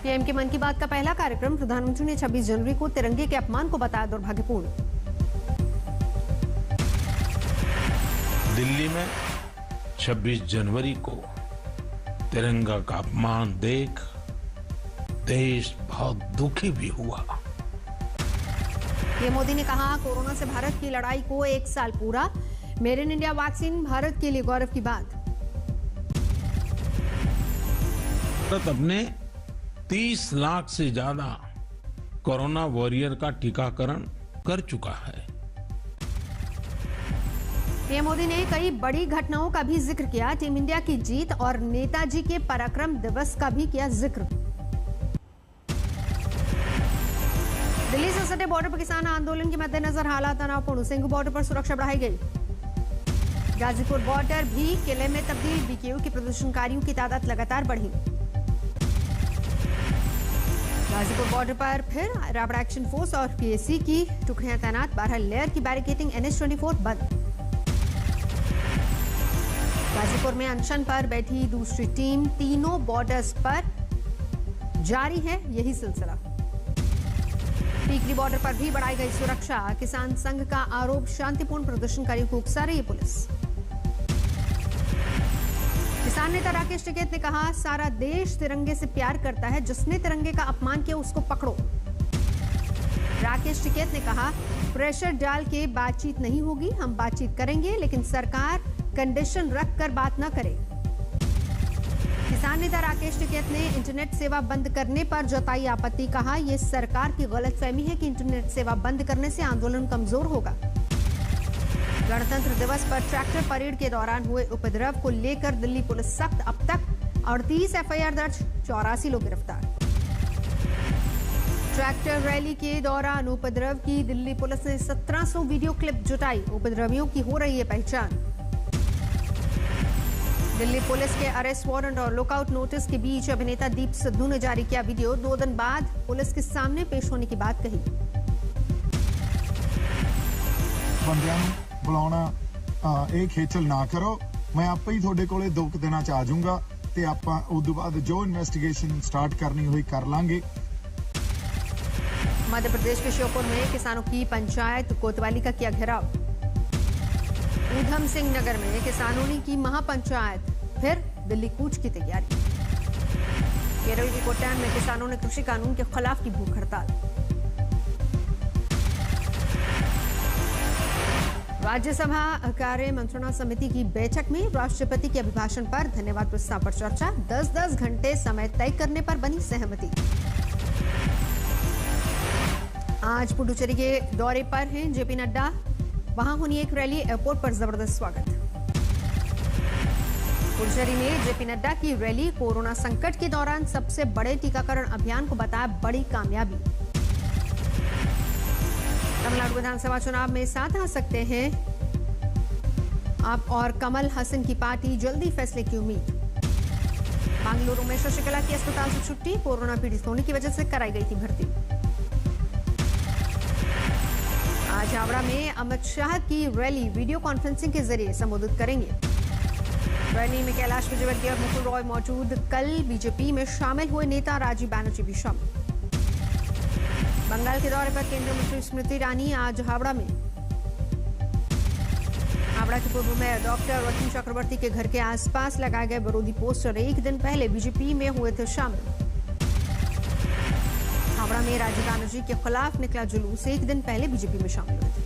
PM के मन की बात का पहला कार्यक्रम। प्रधानमंत्री ने 26 जनवरी को तिरंगे के अपमान को बताया दुर्भाग्यपूर्ण। दिल्ली में 26 जनवरी को तिरंगा का अपमान देख देश बहुत दुखी भी हुआ। पीएम मोदी ने कहा, कोरोना से भारत की लड़ाई को 1 साल पूरा। Made in India vaccine Bharat के लिए गौरव की बात। भारत अपने 30 लाख से ज्यादा कोरोना वॉरियर का टीकाकरण कर चुका है। पीएम मोदी ने कई बड़ी घटनाओं का भी जिक्र किया। टीम इंडिया की जीत और नेताजी के पराक्रम दिवस का भी किया जिक्र। दिल्ली से सटे बॉर्डर पर किसान आंदोलन के मद्देनजर हालात तनावपूर्ण। सिंघू बॉर्डर पर सुरक्षा बढ़ाई गई। गाजीपुर बॉर्डर भी किले में तब्दील। बीकेयू के प्रदर्शनकारियों की तादाद लगातार बढ़ी। गाजीपुर बॉर्डर पर फिर रैपिड एक्शन फोर्स और पीएसी की टुकड़ियां तैनात। 12 लेयर की बैरिकेडिंग। NH-24 बंद। गाजीपुर में अनशन पर बैठी दूसरी टीम। तीनों बॉर्डर्स पर जारी है यही सिलसिला। टीकरी बॉर्डर पर भी बढ़ाई गई सुरक्षा। किसान संघ का आरोप, शांतिपूर्ण प्रदर्शनकारियों को उकसा रही है पुलिस। किसान नेता राकेश टिकैत ने कहा, सारा देश तिरंगे से प्यार करता है। जिसने तिरंगे का अपमान किया उसको पकड़ो। राकेश टिकैत ने कहा, प्रेशर डाल के बातचीत नहीं होगी। हम बातचीत करेंगे, लेकिन सरकार कंडीशन रखकर बात न करे। किसान नेता राकेश टिकैत ने इंटरनेट सेवा बंद करने पर जताई आपत्ति। कहा, यह सरकार की गलतफहमी है कि इंटरनेट सेवा बंद करने से आंदोलन कमजोर होगा। गणतंत्र दिवस पर ट्रैक्टर परेड के दौरान हुए उपद्रव को लेकर दिल्ली पुलिस सख्त। अब तक 38 एफआईआर दर्ज, 84 लोग गिरफ्तार। ट्रैक्टर रैली के दौरान उपद्रव की दिल्ली पुलिस ने 1700 वीडियो क्लिप जुटाई। उपद्रवियों की हो रही है पहचान। दिल्ली पुलिस के अरेस्ट वारंट और लुकआउट नोटिस के बीच अभिनेता दीप सिद्धू ने जारी किया वीडियो। 2 दिन बाद पुलिस के सामने पेश होने की बात कही। बुलाना एक खेचल ना करो, मैं आप ही थोड़े कोले 2 दिनों च आ जाऊंगा ते आपां उस बाद जो इन्वेस्टिगेशन स्टार्ट करनी हुई कर लांगे। मध्य प्रदेश के श्योपुर में किसानों की पंचायत कोतवाली का किया घेराव। ऊधम सिंह नगर में किसानों ने की महापंचायत। फिर दिल्ली कूच की तैयारी। केरल के कोट्टायम में किसानों ने कृषि कानून के खिलाफ की भूख हड़ताल। राज्यसभा कार्य मंत्रणा समिति की बैठक में राष्ट्रपति के अभिभाषण पर धन्यवाद प्रस्ताव पर चर्चा। 10-10 घंटे समय तय करने पर बनी सहमति। आज पुडुचेरी के दौरे पर हैं जेपी नड्डा। वहां होनी एक रैली। एयरपोर्ट पर जबरदस्त स्वागत। पुडुचेरी में जेपी नड्डा की रैली। कोरोना संकट के दौरान सबसे बड़े टीकाकरण अभियान को बताया बड़ी कामयाबी। तमिलनाडु विधानसभा चुनाव में साथ आ सकते हैं आप और कमल हसन की पार्टी। जल्दी फैसले की उम्मीद। बेंगलुरु में शशिकला की अस्पताल से छुट्टी। कोरोना पीड़ित होने की वजह से कराई गई थी भर्ती। आज हावड़ा में अमित शाह की रैली वीडियो कॉन्फ्रेंसिंग के जरिए संबोधित करेंगे। रैली में कैलाश विजयवर्गीय और मुकुल रॉय मौजूद। कल बीजेपी में शामिल हुए नेता राजीव बैनर्जी भी शामिल। बंगाल के दौरे पर केंद्रीय मंत्री स्मृति ईरानी आज हावड़ा में। हावड़ा के पूर्व मेयर डॉक्टर रतन चक्रवर्ती के घर के आसपास लगाए गए विरोधी पोस्टर 1 दिन पहले बीजेपी में हुए थे शामिल। हावड़ा में राजीव बैनर्जी के खिलाफ निकला जुलूस। 1 दिन पहले बीजेपी में शामिल हुए थे।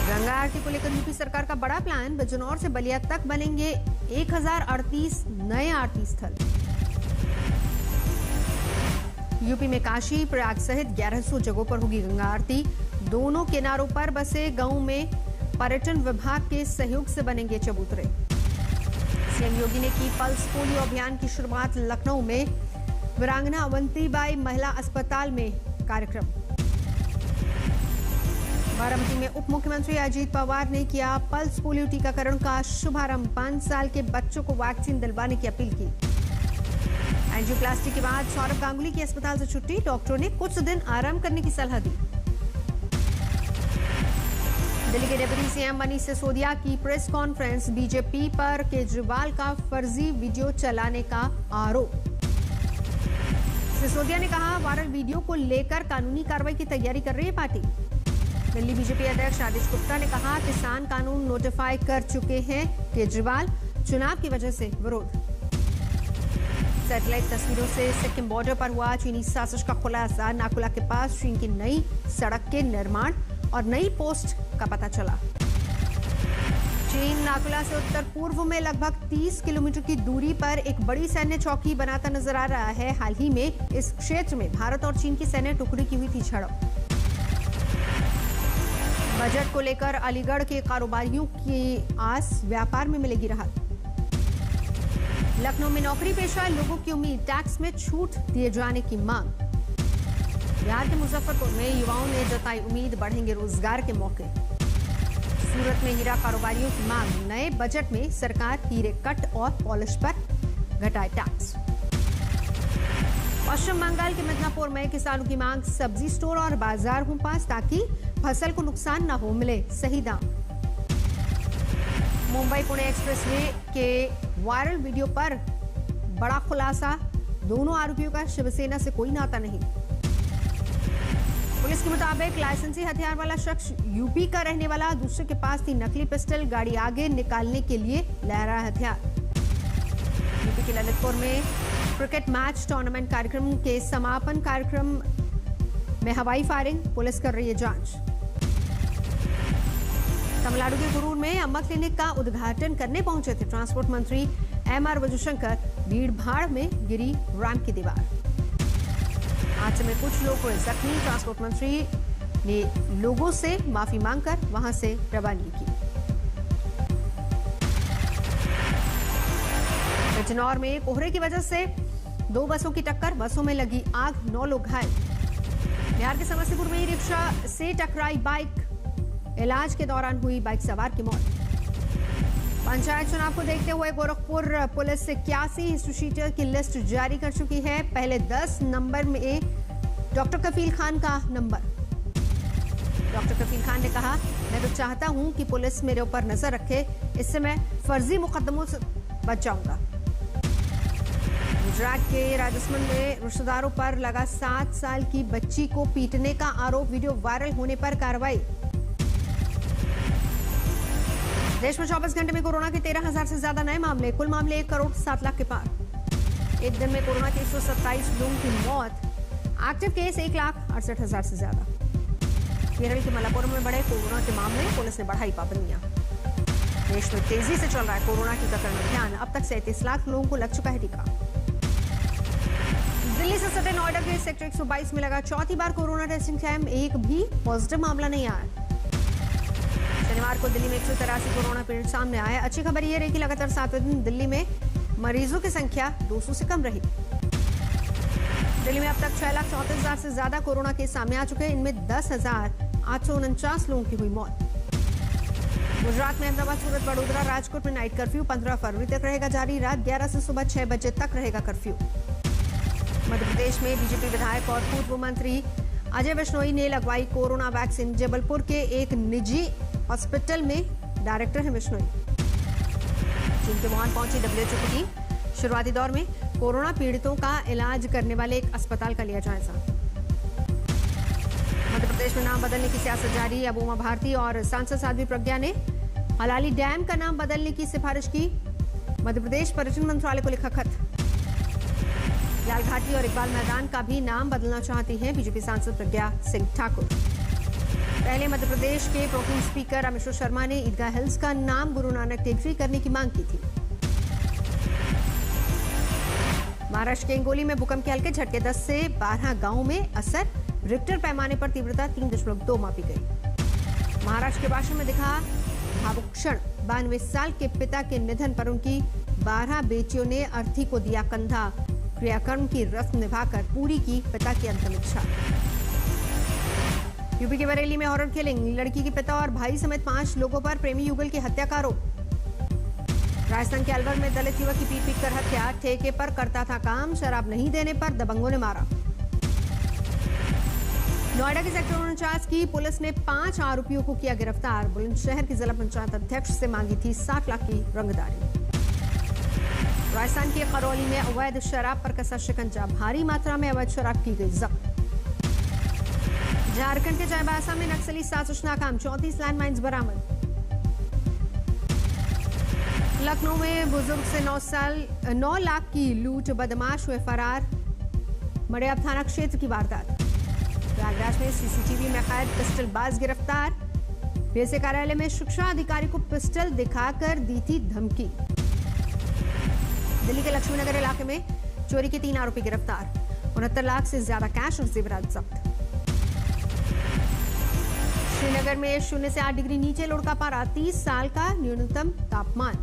गंगा आरती को लेकर यूपी सरकार का बड़ा प्लान। बिजनौर से बलिया तक बनेंगे 1038 नए आरती स्थल। यूपी में काशी, प्रयाग सहित 1100 जगहों पर होगी गंगा आरती। दोनों किनारों पर बसे गांवों में पर्यटन विभाग के सहयोग से बनेंगे चबूतरे। सीएम योगी ने की पल्स पोलियो अभियान की शुरुआत। लखनऊ में वीरांगना अवंतीबाई महिला अस्पताल में कार्यक्रम। बारामती में उप मुख्यमंत्री अजीत पवार ने किया पल्स पोलियो टीकाकरण का शुभारंभ। 5 साल के बच्चों को वैक्सीन दिलवाने की अपील की। एंजियोप्लास्टी के बाद सौरभ गांगुली की अस्पताल से छुट्टी। डॉक्टरों ने कुछ दिन आराम करने की सलाह दी। दिल्ली के डिप्टी सीएम मनीष सिसोदिया की प्रेस कॉन्फ्रेंस, बीजेपी पर केजरीवाल का फर्जी वीडियो चलाने का आरोप। सिसोदिया ने कहा, वायरल वीडियो को लेकर कानूनी कार्रवाई की तैयारी कर रही है पार्टी। दिल्ली बीजेपी अध्यक्ष आदित्य गुप्ता ने कहा, किसान कानून नोटिफाई कर चुके हैं केजरीवाल, चुनाव की वजह से विरोध। सैटेलाइट तस्वीरों से सिक्किम बॉर्डर पर हुआ चीनी साजिश का खुलासा, नाकुला के पास चीन की नई सड़क के निर्माण और नई पोस्ट का पता चला। चीन नाकुला से उत्तर पूर्व में लगभग 30 किलोमीटर की दूरी पर एक बड़ी सैन्य चौकी बनाता नजर आ रहा है। हाल ही में इस क्षेत्र में भारत और चीन की सैन्य टुकड़ी की हुई थी झड़प। बजट को लेकर अलीगढ़ के कारोबारियों की आस, व्यापार में मिलेगी राहत। लखनऊ में नौकरी पेशा लोगों की उम्मीद, टैक्स में छूट दिए जाने की मांग। बिहार के मुजफ्फरपुर में युवाओं ने जताई उम्मीद, बढ़ेंगे रोजगार के मौके। सूरत में हीरा कारोबारियों की मांग, नए बजट में सरकार हीरे कट और पॉलिश पर घटाए टैक्स। पश्चिम बंगाल के मिदनापुर में किसानों की मांग, सब्जी स्टोर और बाजार हों पास ताकि फसल को नुकसान न हो, मिले सही दाम। मुंबई पुणे एक्सप्रेसवे के वायरल वीडियो पर बड़ा खुलासा, दोनों आरोपियों का शिवसेना से कोई नाता नहीं। पुलिस के मुताबिक लाइसेंसी हथियार वाला शख्स यूपी का रहने वाला, दूसरे के पास थी नकली पिस्टल, गाड़ी आगे निकालने के लिए लहरा हथियार। यूपी के ललितपुर में क्रिकेट मैच टूर्नामेंट कार्यक्रम के समापन कार्यक्रम में हवाई फायरिंग, पुलिस कर रही है जांच। तमिलनाडु के गुरूर में अम्मा क्लिनिक का उद्घाटन करने पहुंचे थे ट्रांसपोर्ट मंत्री एमआर विजयशंकर, भीड़ भाड़ में गिरी रैंप की दीवार। हादसे में कुछ लोग हुए जख्मी, ट्रांसपोर्ट मंत्री ने लोगों से माफी मांगकर वहां से रवानगी की। बिजनौर में कोहरे की वजह से 2 बसों की टक्कर, बसों में लगी आग, 9 लोग घायल। बिहार के समस्तीपुर में रिक्शा से टकराई बाइक, इलाज के दौरान हुई बाइक सवार की मौत। पंचायत चुनाव को देखते हुए गोरखपुर पुलिस 81 हिस्ट्री शीटर की लिस्ट जारी कर चुकी है। पहले 10 नंबर में डॉक्टर कफील खान का नंबर। डॉक्टर कफील खान ने कहा, मैं तो चाहता हूं कि पुलिस मेरे ऊपर नजर रखे, इससे मैं फर्जी मुकदमों से बच जाऊंगा। गुजरात के राजसमंद में रिश्तेदारों पर लगा 7 साल की बच्ची को पीटने का आरोप, वीडियो वायरल होने पर कार्रवाई। देश में 24 घंटे में कोरोना के 13,000 से ज्यादा नए मामले, कुल मामले 1 करोड़ 7 लाख के पार। एक दिन में कोरोना के 127 लोगों की मौत, एक्टिव केस 1,68,000 से ज्यादा। केरल के मलापुरम में बढ़े कोरोना के मामले, पुलिस ने बढ़ाई पाबंदियां। देश में तेजी से चल रहा है कोरोना टीकाकरण अभियान, अब तक 37 लाख लोगों को लग चुका है टीका। दिल्ली से सटे नोएडा के सेक्टर 122 में लगा चौथी बार कोरोना टेस्टिंग कैंप, एक भी पॉजिटिव मामला नहीं आया। शनिवार को दिल्ली में 183 कोरोना पीड़ित सामने आए। अच्छी खबर यह रही कि लगातार 7वें दिन दिल्ली में मरीजों की संख्या 200 से कम रही। दिल्ली में अब तक 6,34,000 से ज्यादा कोरोना केस सामने आ चुके हैं, इनमें 10,849 लोगों की हुई मौत। गुजरात में अहमदाबाद, सूरत, वडोदरा, राजकोट में नाइट कर्फ्यू 15 फरवरी तक रहेगा जारी। रात 11 से सुबह 6 बजे तक रहेगा कर्फ्यू। मध्य प्रदेश में बीजेपी विधायक और पूर्व मंत्री अजय बिश्नोई ने लगवाई कोरोना वैक्सीन। जबलपुर के एक निजी हॉस्पिटल में डायरेक्टर है बिश्नोई। चीन के वुहान पहुंची WHO की टीम। शुरुआती दौर में कोरोना पीड़ितों का इलाज करने वाले एक अस्पताल का लिया जायजा। मध्य प्रदेश में नाम बदलने की सियासत जारी। अब उमा भारती और सांसद साध्वी प्रज्ञा ने हलाली डैम का नाम बदलने की सिफारिश की। मध्य प्रदेश पर्यटन मंत्रालय को लिखा खत। लाल घाटी और इकबाल मैदान का भी नाम बदलना चाहती हैं बीजेपी सांसद प्रज्ञा सिंह ठाकुर। पहले मध्य प्रदेश के प्रोटेम स्पीकर अमिश्वर शर्मा ने ईदगाह हिल्स का नाम गुरु नानक टेकरी करने की मांग की थी। महाराष्ट्र के हिंगोली में भूकंप के हल्के झटके, 10 से 12 गांवों में असर। रिक्टर पैमाने पर तीव्रता 3.2 मापी गई। महाराष्ट्र के वाशिम में दिखा भावुक क्षण। 92 साल के पिता के निधन पर उनकी 12 बेटियों ने अर्थी को दिया कंधा। क्रियाकर्म की रस्म निभाकर पूरी की पिता की अंतिम इच्छा। यूपी के बरेली में हॉरर किलिंग, लड़की के पिता और भाई समेत 5 लोगों पर प्रेमी युगल की हत्या का आरोप। राजस्थान के अलवर में दलित युवक की पीट कर हत्या, ठेके पर करता था काम, शराब नहीं देने पर दबंगों ने मारा। नोएडा के सेक्टर 49 की पुलिस ने 5 आरोपियों को किया गिरफ्तार। बुलंदशहर की जिला पंचायत अध्यक्ष से मांगी थी 60 लाख की रंगदारी। राजस्थान के करौली में अवैध शराब पर कसा शिकंजा, भारी मात्रा में अवैध शराब की गई जब्त। झारखंड के चाईबासा में नक्सली साजिश नाकाम, 34 लैंडमाइंस बरामद। लखनऊ में बुजुर्ग से 9 लाख की लूट, बदमाश हुए फरार। मड़ियाब थाना क्षेत्र की वारदात। प्रयागराज में सीसीटीवी में कैद पिस्टल बाज गिरफ्तार। पीएसए कार्यालय में शिक्षा अधिकारी को पिस्टल दिखाकर दी थी धमकी। दिल्ली के लक्ष्मीनगर इलाके में चोरी के 3 आरोपी गिरफ्तार। 69 लाख से ज्यादा कैश और जेवरात जब्त। श्रीनगर में 0 से 8 डिग्री नीचे लुढ़का पारा, 30 साल का न्यूनतम तापमान।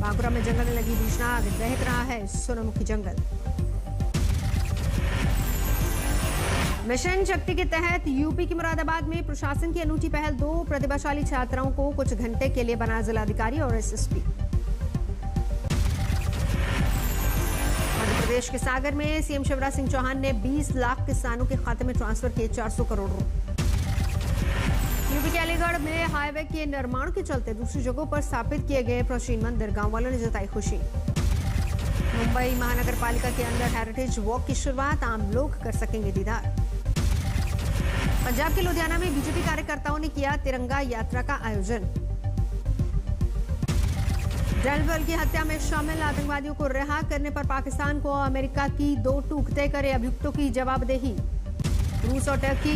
बांकुरा में जंगल में लगी भीषण आग, दहक रहा है सोनामुखी जंगल। मिशन शक्ति के तहत यूपी के मुरादाबाद में प्रशासन की अनूठी पहल, 2 प्रतिभाशाली छात्राओं को कुछ घंटे के लिए बना जिलाधिकारी और एसएसपी। मध्य प्रदेश के सागर में सीएम शिवराज सिंह चौहान ने 20 लाख किसानों के खाते में ट्रांसफर किए 400 करोड़ रुपए। यूपी के अलीगढ़ में हाईवे के निर्माण के चलते दूसरी जगहों पर स्थापित किए गए प्राचीन मंदिर, गांव वालों ने जताई खुशी। मुंबई महानगर पालिका के अंदर हेरिटेज वॉक की शुरुआत, आम लोग कर सकेंगे दीदार। पंजाब के लुधियाना में बीजेपी कार्यकर्ताओं ने किया तिरंगा यात्रा का आयोजन। डेलवल की हत्या में शामिल आतंकवादियों को रिहा करने पर पाकिस्तान को अमेरिका की 2 टूक तय करे अभियुक्तों की जवाबदेही। रूस और टर्की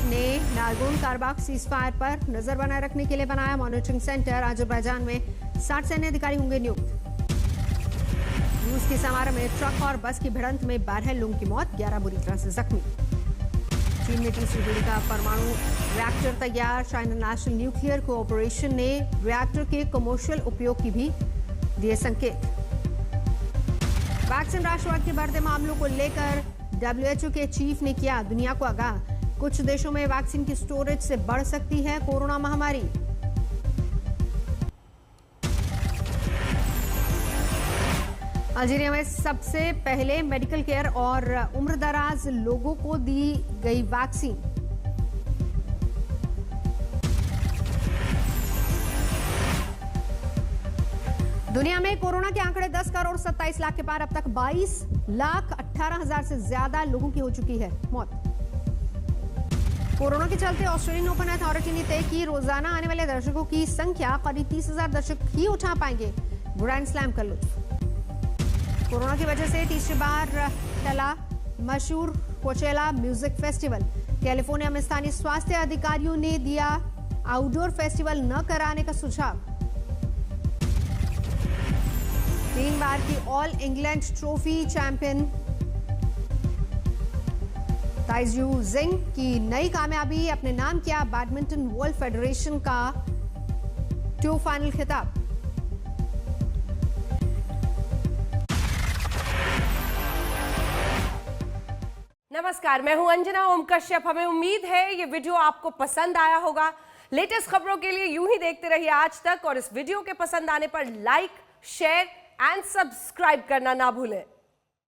ने नागोर्नो कराबाख सीजफायर पर नजर बनाए रखने के लिए बनाया मॉनिटरिंग सेंटर। अजरबैजान में 60 सैन्य अधिकारी होंगे नियुक्त। रूस की समारा में ट्रक और बस की भिड़ंत में 12 लोगों की मौत, 11 बुरी तरह से जख्मी। चीन में तीसरी पीढ़ी का परमाणु रिएक्टर तैयार। चाइना नेशनल न्यूक्लियर कोऑपरेशन ने रिएक्टर के कमर्शियल उपयोग की भी दिए संकेत। वैक्सीन राष्ट्रवाद के बढ़ते मामलों को लेकर WHO के चीफ ने किया दुनिया को आगाह। कुछ देशों में वैक्सीन की स्टोरेज से बढ़ सकती है कोरोना महामारी। अल्जीरिया में सबसे पहले मेडिकल केयर और उम्रदराज लोगों को दी गई वैक्सीन। दुनिया में कोरोना के आंकड़े 10 करोड़ 27 लाख के पार। अब तक 22,18,000 से ज्यादा लोगों की हो चुकी है मौत। कोरोना के चलते ऑस्ट्रेलियन ओपन अथॉरिटी ने तय की रोजाना आने वाले दर्शकों की संख्या करीब 30,000 दर्शक ही उठा पाएंगे ग्रैंड स्लैम का लुत्फ। कोरोना की वजह से तीसरी बार टला मशहूर कोचेला म्यूजिक फेस्टिवल। कैलिफोर्निया में स्थानीय स्वास्थ्य अधिकारियों ने दिया आउटडोर फेस्टिवल न कराने का सुझाव। 3 बार की all England trophy champion Tai Tzu Ying की नई कामयाबी, अपने नाम किया बैडमिंटन वर्ल्ड फेडरेशन का 2 फाइनल खिताब। नमस्कार, मैं हूं अंजना ओम कश्यप। हमें उम्मीद है ये वीडियो आपको पसंद आया होगा। लेटेस्ट खबरों के लिए यूं ही देखते रहिए आज तक, और इस वीडियो के पसंद आने पर लाइक, शेयर एंड सब्सक्राइब करना ना भूलें।